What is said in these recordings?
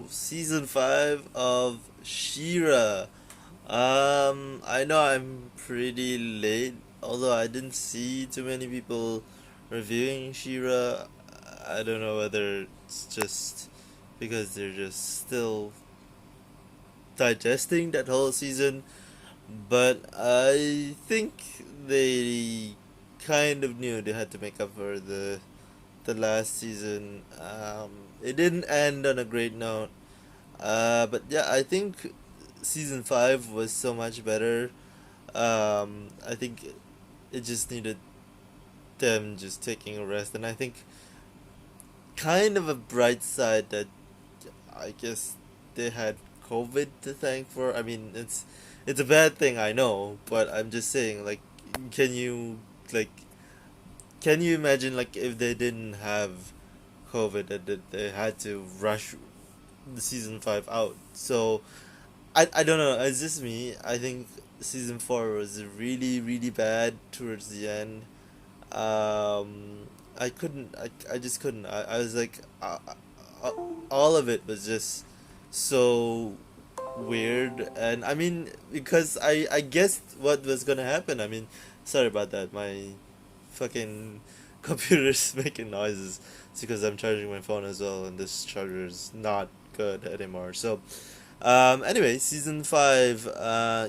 season 5 of She-Ra. I know I'm pretty late, although I didn't see too many people reviewing She-Ra. I don't know whether it's just because they're just still digesting that whole season, but I think they kind of knew they had to make up for the last season. It didn't end on a great note. But yeah, I think season 5 was so much better. I think it just needed them just taking a rest, and I think kind of a bright side that I guess they had COVID to thank for. I mean, it's a bad thing, I know, but I'm just saying, like, can you like can you imagine, like, if they didn't have COVID and that they had to rush the season 5 out? So I don't know. It's just me. I think season 4 was really really bad towards the end. I couldn't. I just couldn't. I was like, uh, all of it was just so weird, and I mean, because I guessed what was gonna happen. I mean, sorry about that. My fucking computer's making noises. It's because I'm charging my phone as well, and this charger is not good anymore. So, anyway, season 5,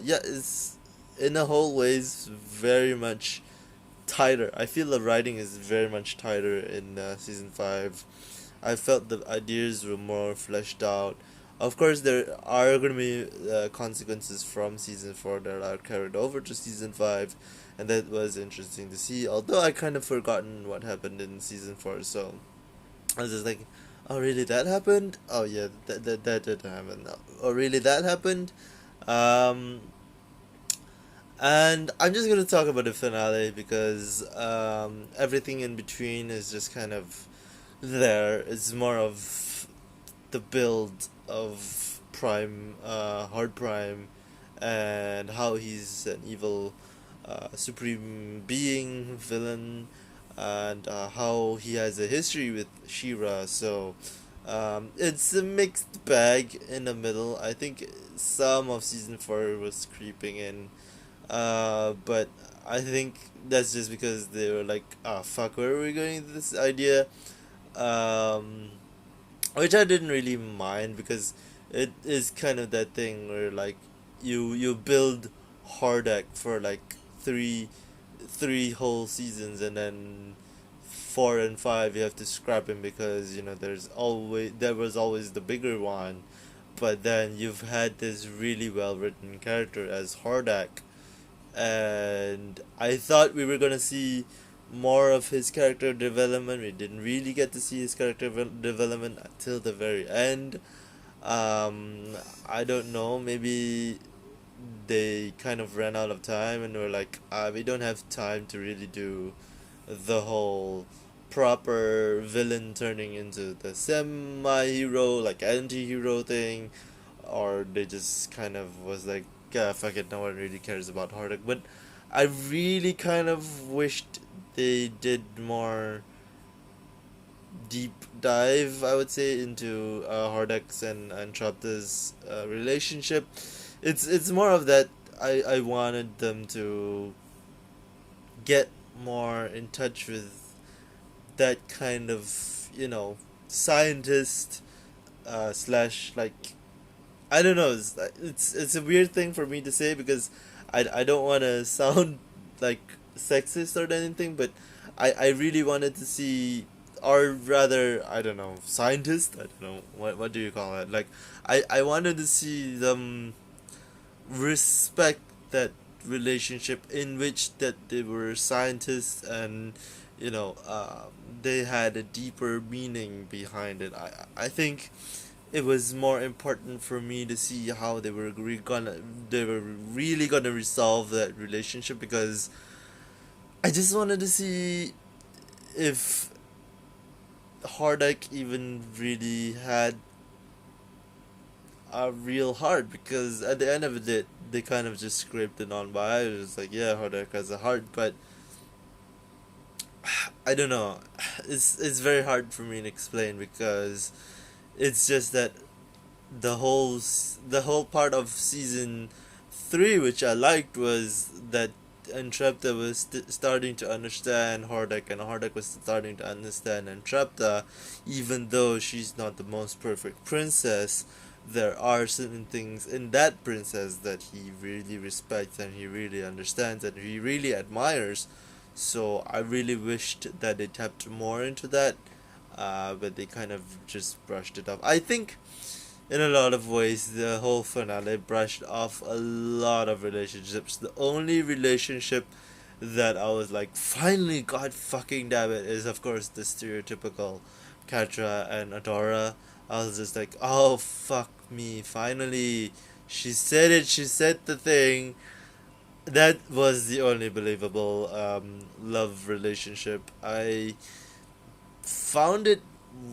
yeah, it's in a whole ways very much tighter. I feel the writing is very much tighter in season 5. I felt the ideas were more fleshed out. Of course, there are going to be consequences from season 4 that are carried over to season 5, and that was interesting to see. Although I kind of forgotten what happened in season 4, so I was just like, oh, really, that happened? Oh, yeah, that did happen. Oh, really, that happened? Um, and I'm just gonna talk about the finale because everything in between is just kind of there. It's more of the build of Prime, Hard Prime, and how he's an evil, supreme being, villain, and how he has a history with She-Ra. So it's a mixed bag in the middle. I think some of season 4 was creeping in, but I think that's just because they were like, ah, fuck, where are we going with this idea? Um, which I didn't really mind because it is kind of that thing where, like, you build Hordak for like three whole seasons, and then 4 and 5 you have to scrap him because there was always the bigger one, but then you've had this really well written character as Hordak, and I thought we were gonna see more of his character development. We didn't really get to see his character development until the very end. Um, I don't know. Maybe they kind of ran out of time and were like, we don't have time to really do the whole proper villain turning into the semi-hero, like anti-hero thing, or they just kind of was like, yeah, fuck it, no one really cares about Hardak. But I really kind of wished they did more deep dive, I would say, into Hardak's and Chapta's relationship. It's more of that. I wanted them to get more in touch with that kind of, scientist, slash, like, I don't know. It's a weird thing for me to say because I don't want to sound like sexist or anything, but I really wanted to see, or rather, I don't know, scientist. I don't know what do you call it. Like, I wanted to see them respect that relationship in which that they were scientists, and they had a deeper meaning behind it. I think it was more important for me to see how they were really gonna resolve that relationship, because I just wanted to see if Hardak even really had a real heart, because at the end of it they kind of just scraped it on by. It was like, yeah, Hardak has a heart, but I don't know. It's very hard for me to explain because it's just that the whole part of season 3 which I liked was that Entrapta was starting to understand Hordak, and Hordak was starting to understand Entrapta. Even though she's not the most perfect princess, there are certain things in that princess that he really respects and he really understands and he really admires. So I really wished that they tapped more into that, but they kind of just brushed it off. I think in a lot of ways, the whole finale brushed off a lot of relationships. The only relationship that I was like, finally, god fucking damn it, is of course the stereotypical Katra and Adora. I was just like, oh fuck me, finally. She said it, she said the thing. That was the only believable love relationship. I found it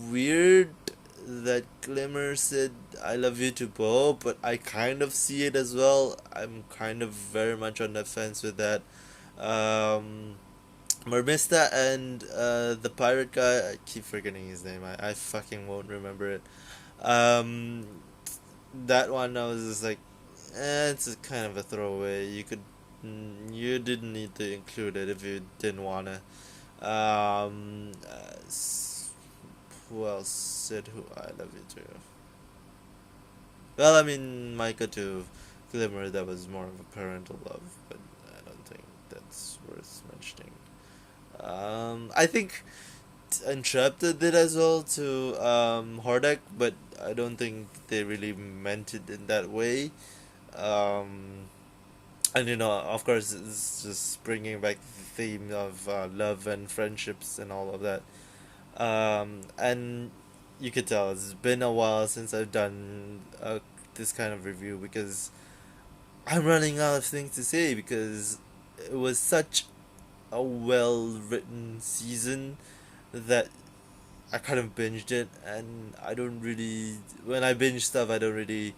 weird that Glimmer said I love you to Bo, but I kind of see it as well. I'm kind of very much on the fence with that. Um, Mermista and the pirate guy, I keep forgetting his name. I fucking won't remember it. Um, that one I was just like, it's a kind of a throwaway. You didn't need to include it if you didn't wanna. Um, uh, who else said who I love you too? Well, I mean, Micah to Glimmer, that was more of a parental love, but I don't think that's worth mentioning. I think Entrapta did as well to Hordak, but I don't think they really meant it in that way. Um, and of course, it's just bringing back the theme of love and friendships and all of that. And you could tell it's been a while since I've done this kind of review because I'm running out of things to say because it was such a well written season that I kind of binged it, and I don't really, when I binge stuff I don't really,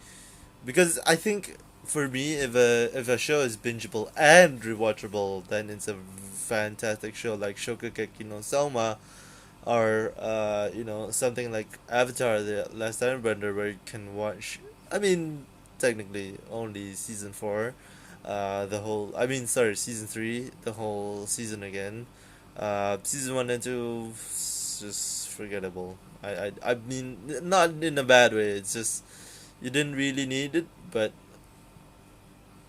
because I think for me if a show is bingeable and rewatchable then it's a fantastic show like Shokugeki no Soma, or something like Avatar: The Last Airbender, where you can watch. I mean, technically only season 4, the whole. I mean, sorry, season 3, the whole season again. Season 1 and 2, just forgettable. I mean, not in a bad way. It's just you didn't really need it, but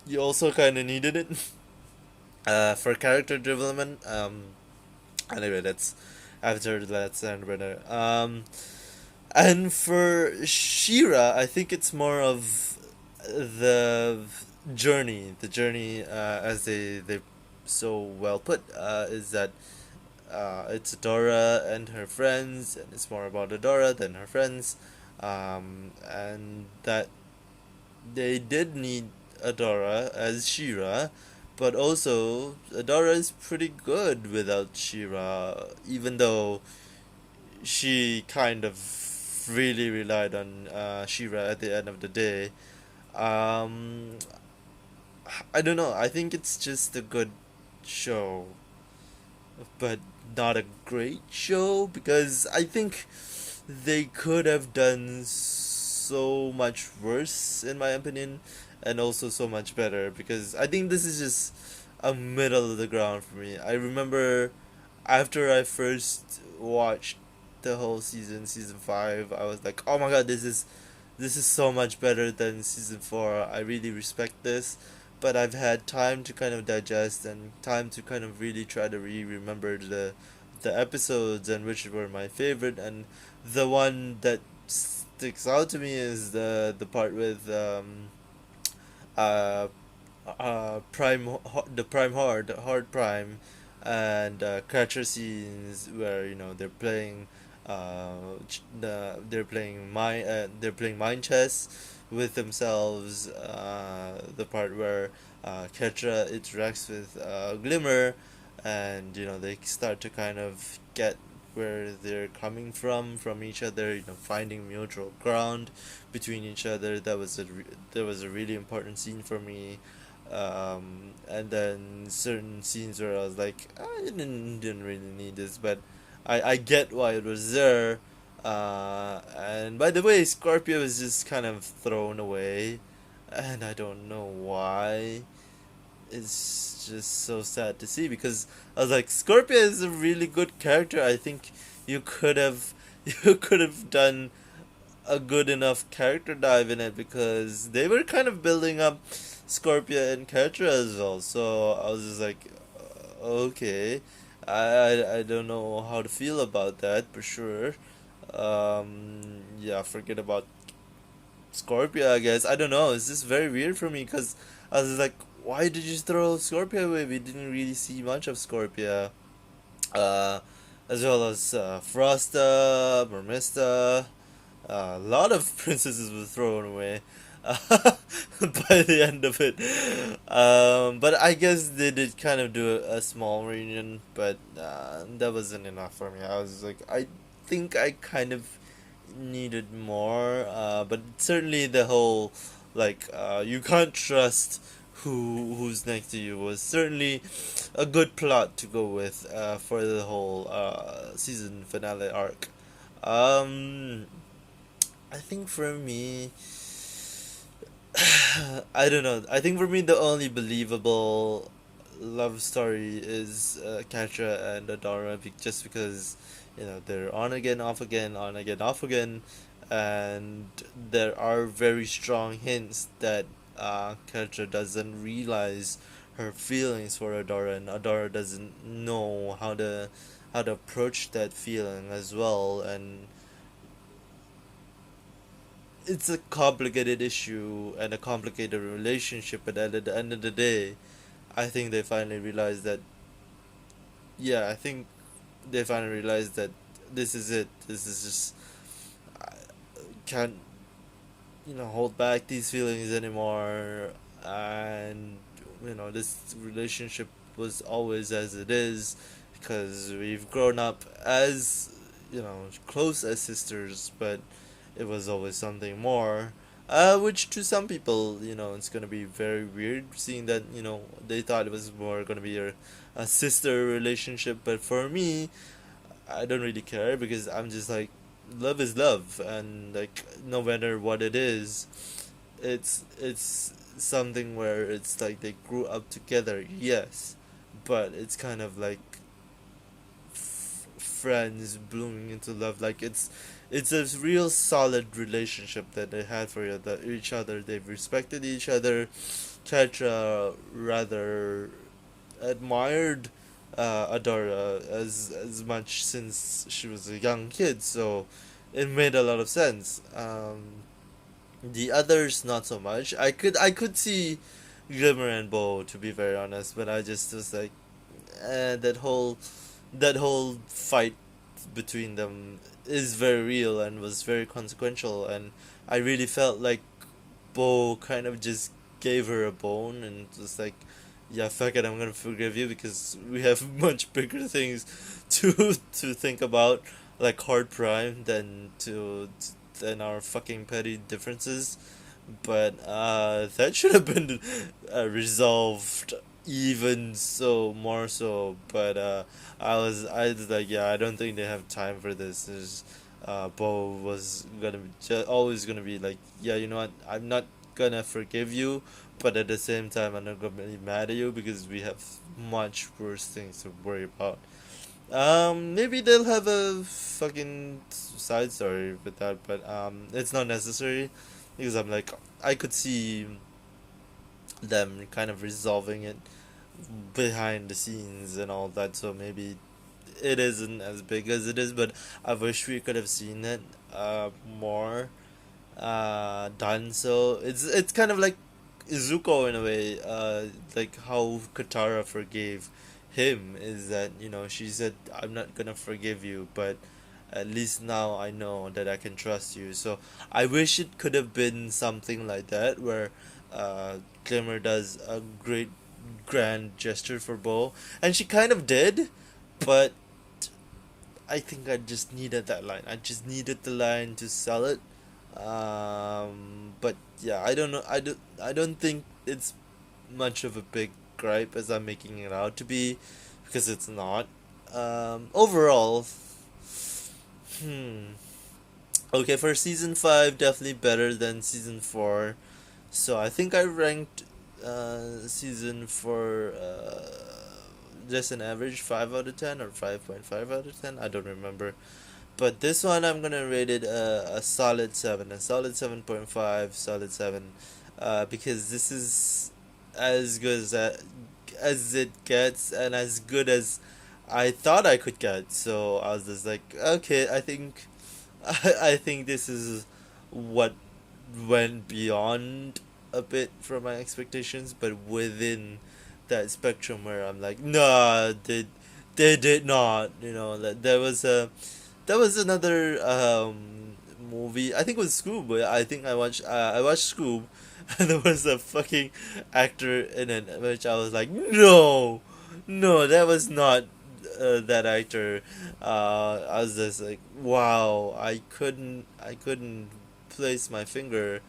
you also kind of needed it. For character development. Anyway, that's after Let's End Runner. And for Shira, I think it's more of the journey. The journey, as they so well put, is that it's Adora and her friends, and it's more about Adora than her friends, and that they did need Adora as Shira, but also Adora is pretty good without Shira, even though she kind of really relied on Shira at the end of the day. Um, I don't know. I think it's just a good show, but not a great show because I think they could have done so much worse, in my opinion, and also so much better because I think this is just a middle of the ground for me. I remember after I first watched the whole season 5, I was like, oh my god, this is so much better than season 4. I really respect this. But I've had time to kind of digest and time to kind of really try to remember the episodes and which were my favorite, and the one that sticks out to me is the part with uh the prime hard prime, and catcher scenes where they're playing they're playing mind chess with themselves, the part where Ketra interacts with Glimmer, and they start to kind of get where they're coming from each other, finding mutual ground between each other. That was a really important scene for me. And then certain scenes where I was like, I didn't really need this, but I get why it was there. And by the way, Scorpio is just kind of thrown away, and I don't know why. It's just so sad to see because I was like, Scorpio is a really good character. I think you could have you could have done a good enough character dive in it because they were kind of building up Scorpio and Ketra as well. So I was just like, okay, I don't know how to feel about that for sure. Yeah, forget about Scorpio. I guess I don't know. It's just very weird for me because I was like, why did you throw Scorpio away? We didn't really see much of Scorpio. Uh, as well as Frosta, Mermista. A lot of princesses were thrown away by the end of it. But I guess they did kind of do a small reunion, but that wasn't enough for me. I was like, I think I kind of needed more. But certainly the whole you can't trust who's next to you was certainly a good plot to go with for the whole season finale arc. Um, I think for me, I don't know. I think for me, the only believable love story is Katra and Adara, just because they're on again, off again, on again, off again, and there are very strong hints that Katra doesn't realize her feelings for Adara, and Adara doesn't know how to approach that feeling as well, and it's a complicated issue and a complicated relationship, but at the end of the day, I think they finally realized that. Yeah, I think they finally realized that this is it. This is just I can't hold back these feelings anymore, and this relationship was always as it is because we've grown up as close as sisters, but it was always something more. Which to some people, it's gonna be very weird seeing that they thought it was more gonna be a sister relationship, but for me, I don't really care because I'm just like, love is love, and like no matter what it is, it's something where it's like they grew up together, yes, but it's kind of like friends blooming into love. Like it's a real solid relationship that they had for each other. They've respected each other. Tetra rather admired Adora as much since she was a young kid, so it made a lot of sense. The others not so much. I could see Glimmer and Bow, to be very honest, but I just was like, that whole fight between them is very real and was very consequential, and I really felt like Bo kind of just gave her a bone and was like, yeah, fuck it, I'm gonna forgive you because we have much bigger things to think about, like Hard Prime, than our fucking petty differences. But that should have been resolved even so more so. But I was like, yeah, I don't think they have time for this. Bo was always gonna be like, yeah, you know what, I'm not gonna forgive you, but at the same time, I'm not gonna be mad at you because we have much worse things to worry about. Maybe they'll have a fucking side story with that, but it's not necessary because I'm like, I could see them kind of resolving it behind the scenes and all that. So maybe it isn't as big as it is, but I wish we could have seen it more done. So it's kind of like Izuko in a way, like how Katara forgave him is that she said, I'm not gonna forgive you, but at least now I know that I can trust you. So I wish it could have been something like that where Glimmer does a great grand gesture for Bo, and she kind of did, but I think I just needed that line. I just needed the line to sell it. But yeah, I don't know. I don't think it's much of a big gripe as I'm making it out to be, because it's not. Overall, hmm. Okay, for season 5, definitely better than season 4. So I think I ranked season 4 just an average 5 out of 10 or 5.5 out of 10. I don't remember. But this one I'm gonna rate it a solid 7, a solid 7.5, solid 7, because this is as good as it gets and as good as I thought I could get. So I was just like, okay, I think I think this is what went beyond a bit from my expectations, but within that spectrum where I'm like, nah, they did not. You know, that there was another movie. I think it was Scoob. But I watched Scoob, and there was a fucking actor in it, which I was like, no, no, that was not that actor. I was just like, wow, I couldn't place my finger,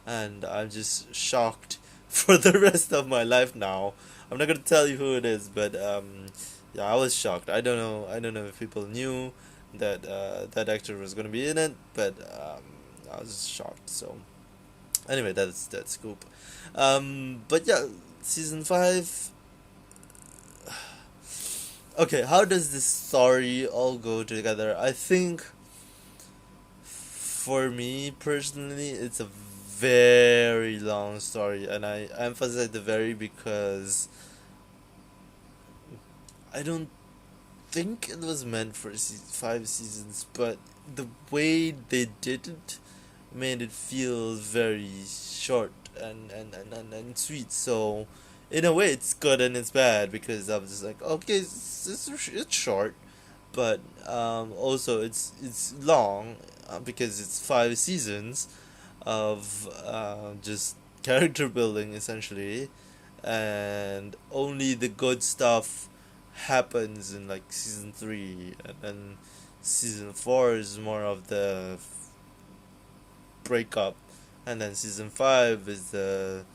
and I'm just shocked for the rest of my life now. I'm not gonna tell you who it is, but yeah, I was shocked. I don't know if people knew that that actor was gonna be in it, but I was shocked. So anyway, that's Scoop. But yeah, season 5. Okay, how does this story all go together? I think for me personally, it's a very long story, and I emphasize the very because I don't think it was meant for 5 seasons, but the way they did it made it feel very short and sweet. So, in a way, it's good and it's bad because I was just like, okay, it's short, but also it's long because it's 5 seasons of just character building essentially, and only the good stuff happens in like season 3, and then season 4 is more of the breakup, and then season 5 is the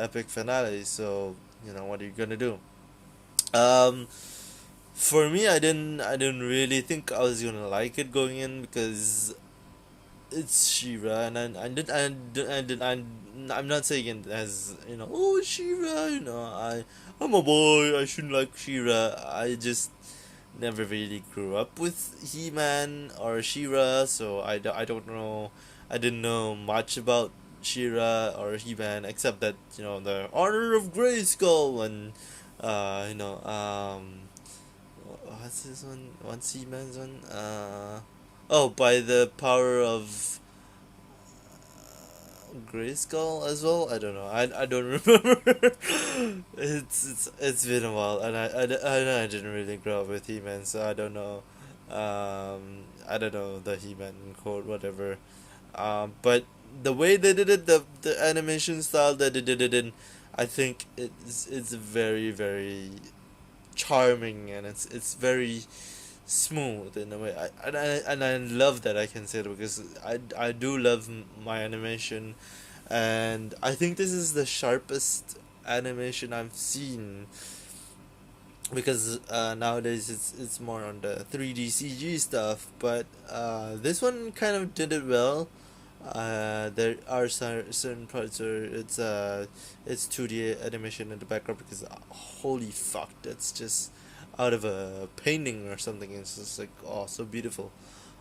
epic finale. So you know what are you gonna do? Um, for me, I didn't really think I was gonna like it going in because it's Shira, and I'm not saying it as you know, oh Shira, you know, I'm a boy, I shouldn't like Shira. I just never really grew up with He Man or Shira, so I don't know, I didn't know much about Shira or He Man except that you know the Honor of Grayskull and you know what's this one? What's He Man's one? Oh, by the power of Grayskull as well. I don't know. I don't remember. It's been a while, and I didn't really grow up with He Man, so I don't know. I don't know the He Man code, whatever. But the way they did it, the animation style that they did it in, I think it's very very charming, and it's very smooth in a way. I love that I can say it because I do love my animation, and I think this is the sharpest animation I've seen because nowadays it's more on the 3D CG stuff, but this one kind of did it well. There are certain parts where it's 2D animation in the background because holy fuck, that's just out of a painting or something. It's just like, oh, so beautiful.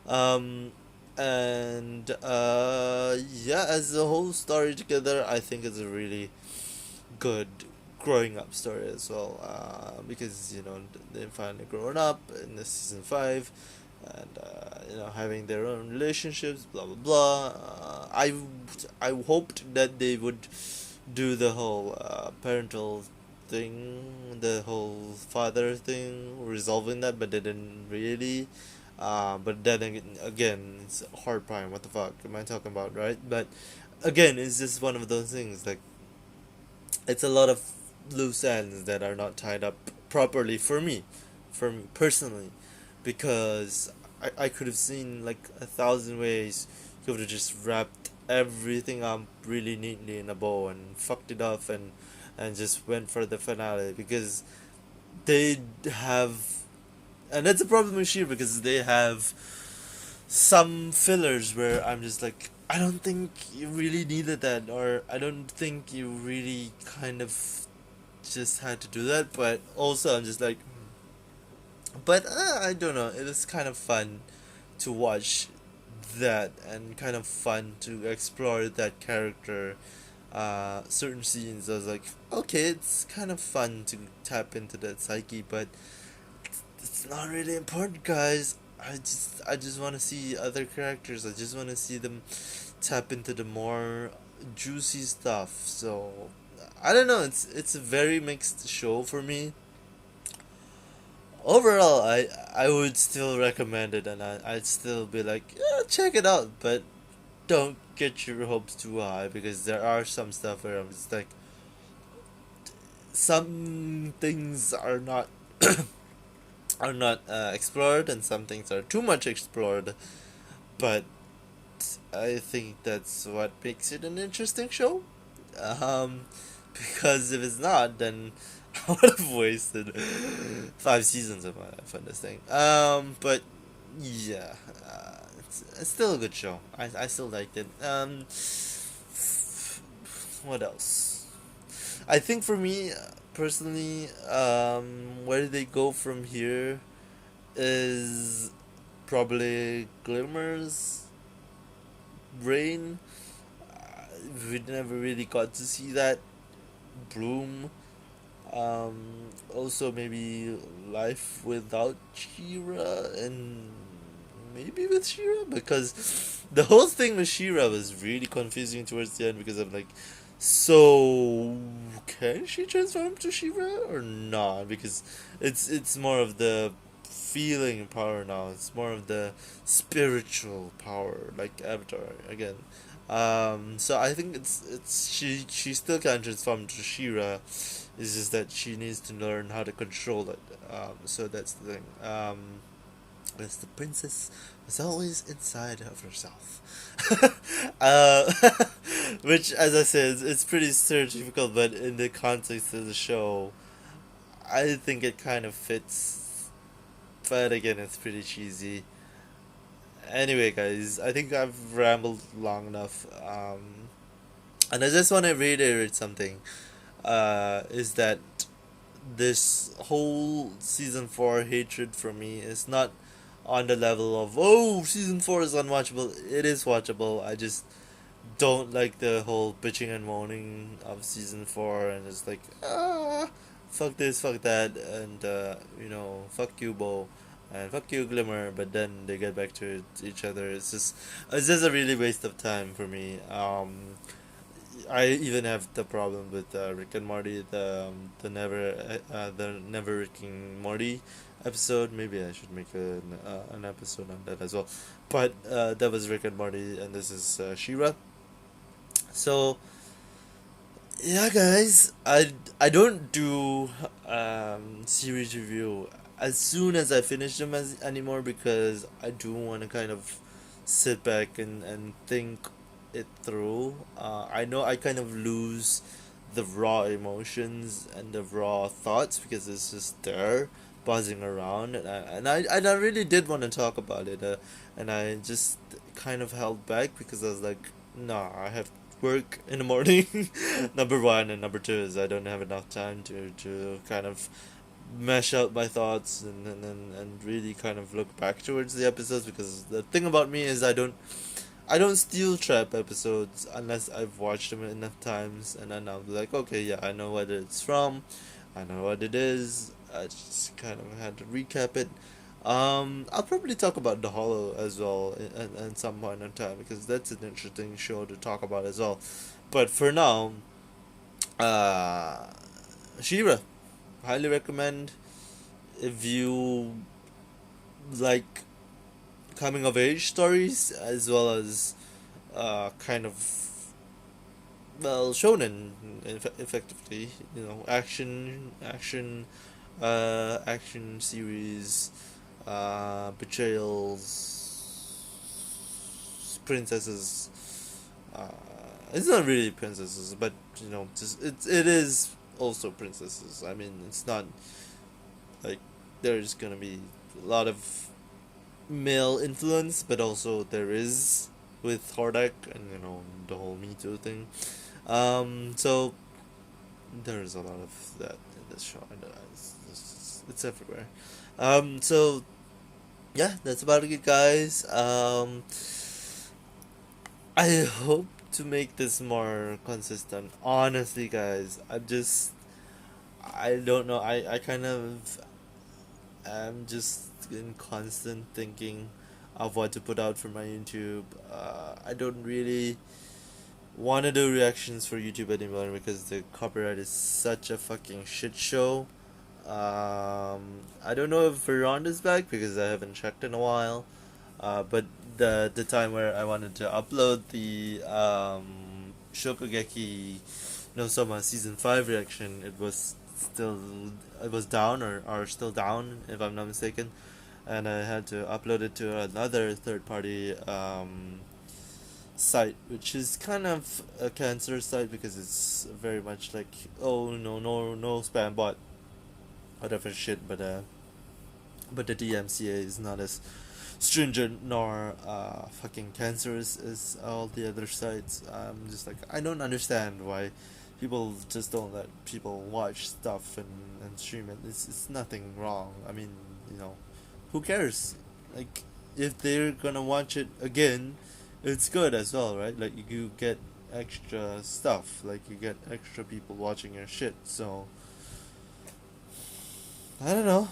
Um, and yeah, as a whole story together, I think it's a really good growing up story as well. Because you know they finally grown up in the season 5, and you know having their own relationships, blah blah blah. I hoped that they would do the whole parental thing, the whole father thing, resolving that, but they didn't really. But then again, it's hard prime. What the fuck am I talking about, right? But again, it's just one of those things. Like it's a lot of loose ends that are not tied up properly for me personally, because I could have seen like 1,000 ways you could have just wrapped everything up really neatly in a bow and fucked it off and just went for the finale because they have, and that's a problem with Sheer because they have some fillers where I'm just like, I don't think you really needed that, or I don't think you really kind of just had to do that. But also, I'm just like, but I don't know. It was kind of fun to watch that, and kind of fun to explore that character. Certain scenes, I was like, okay, it's kind of fun to tap into that psyche, but it's not really important, guys. I just want to see other characters. I just want to see them tap into the more juicy stuff. So I don't know. It's a very mixed show for me. Overall, I would still recommend it, and I'd still be like, yeah, check it out, but don't get your hopes too high, because there are some stuff where I'm just like, some things are not explored, and some things are too much explored. But I think that's what makes it an interesting show. Um, because if it's not, then I would have wasted 5 seasons of my life on this thing. But yeah, it's still a good show. I still liked it. What else? I think for me personally, where they go from here is probably Glimmer's reign. We never really got to see that. Bloom. Also maybe Life Without Shira, and maybe with Shira, because the whole thing with Shira was really confusing towards the end, because I'm like, so can she transform to Shira or not? Because it's more of the feeling power now. It's more of the spiritual power, like Avatar again. So I think it's she still can transform to Shira. It's just that she needs to learn how to control it. So that's the thing. As the princess was always inside of herself. uh, which, as I said, it's pretty stereotypical, but in the context of the show, I think it kind of fits. But again, it's pretty cheesy. Anyway, guys, I think I've rambled long enough. And I just want to reiterate something. Is that this whole season 4 hatred for me is not on the level of, oh, season 4 is unwatchable. It is watchable. I just don't like the whole bitching and moaning of season 4, and it's like, fuck this, fuck that, and fuck you, Bo, and fuck you, Glimmer. But then they get back to each other. It's just a really waste of time for me. I even have the problem with Rick and Morty, the Never Rick and Morty episode. Maybe I should make an episode on that as well. But that was Rick and Morty, and this is Shira. So yeah, guys, I don't do series review as soon as I finish them anymore, because I do want to kind of sit back and think it through. I know I kind of lose the raw emotions and the raw thoughts, because it's just there buzzing around, and I really did want to talk about it, and I just kind of held back, because I was like, nah, I have work in the morning. Number one, and number two is I don't have enough time to kind of mesh out my thoughts, and really kind of look back towards the episodes, because the thing about me is I don't steel trap episodes unless I've watched them enough times, and then I'm like, okay, yeah, I know what it's from, I know what it is. I just kind of had to recap it. I'll probably talk about The Hollow as well in some point in time, because that's an interesting show to talk about as well. But for now, uh, Shira, highly recommend if you like coming of age stories, as well as kind of, well, shonen, effectively, action series, betrayals, princesses. Uh, it's not really princesses, but just it is also princesses. I mean, it's not like there's gonna be a lot of male influence, but also there is with Hordak and the whole Me Too thing. So there's a lot of that in this show, and it's everywhere. So yeah, that's about it, guys. I hope to make this more consistent. Honestly, guys, I don't know. I kind of am just in constant thinking of what to put out for my YouTube. I don't really want to do reactions for YouTube anymore because the copyright is such a fucking shit show. I don't know if Veron is back because I haven't checked in a while. But the time where I wanted to upload the Shokugeki no Soma season 5 reaction, still it was down or still down if I'm not mistaken, and I had to upload it to another third party site, which is kind of a cancer site because it's very much like, oh no spam bot whatever shit, but the DMCA is not as stringent nor fucking cancerous as all the other sites. I'm just like, I don't understand why people just don't let people watch stuff and stream it. It's nothing wrong. I mean, who cares? Like, if they're gonna watch it again, it's good as well, right? Like, you get extra stuff, like you get extra people watching your shit. So I don't know.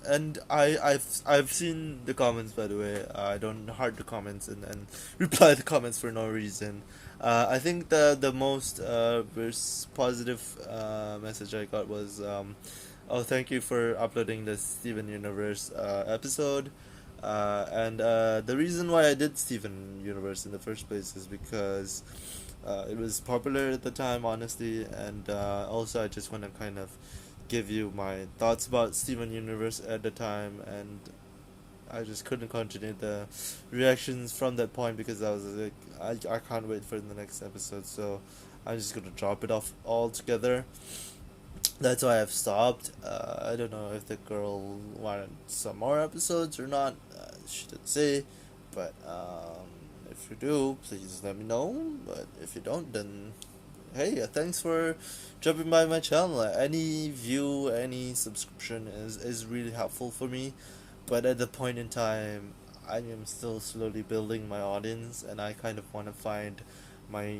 And I've seen the comments, by the way. I don't heart the comments and reply the comments for no reason. I think the most positive message I got was, oh, thank you for uploading the Steven Universe episode. And the reason why I did Steven Universe in the first place is because it was popular at the time, honestly, and also I just want to kind of give you my thoughts about Steven Universe at the time, and I just couldn't continue the reactions from that point because I was like, I can't wait for the next episode, so I'm just gonna drop it off altogether. That's why I've stopped. I don't know if the girl wanted some more episodes or not. She didn't say, but if you do, please let me know. But if you don't, then hey, thanks for dropping by my channel. Any view, any subscription is really helpful for me. But at the point in time, I am still slowly building my audience, and I kind of want to find my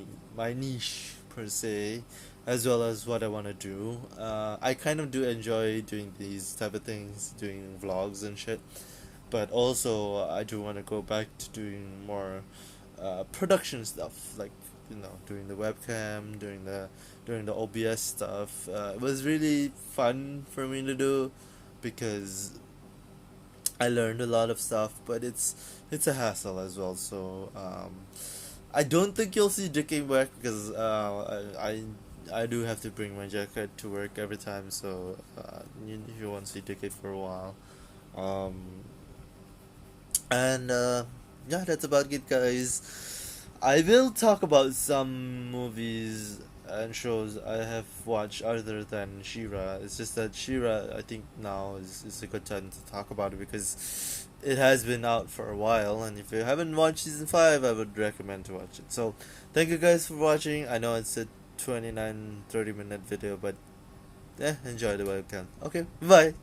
niche per se, as well as what I want to do. I kind of do enjoy doing these type of things, doing vlogs and shit. But also, I do want to go back to doing more production stuff, like doing the webcam, doing the OBS stuff. It was really fun for me to do because I learned a lot of stuff, but it's a hassle as well. So I don't think you'll see Dickie back because I do have to bring my jacket to work every time, so you won't see Dickie for a while. Um, and yeah, that's about it, guys. I will talk about some movies and shows I have watched other than Shira. It's just that Shira, I think now is a good time to talk about it because it has been out for a while, and if you haven't watched season 5, I would recommend to watch it. So, thank you guys for watching. I know it's a 29-30 minute video, but enjoy the webcam. Okay, bye.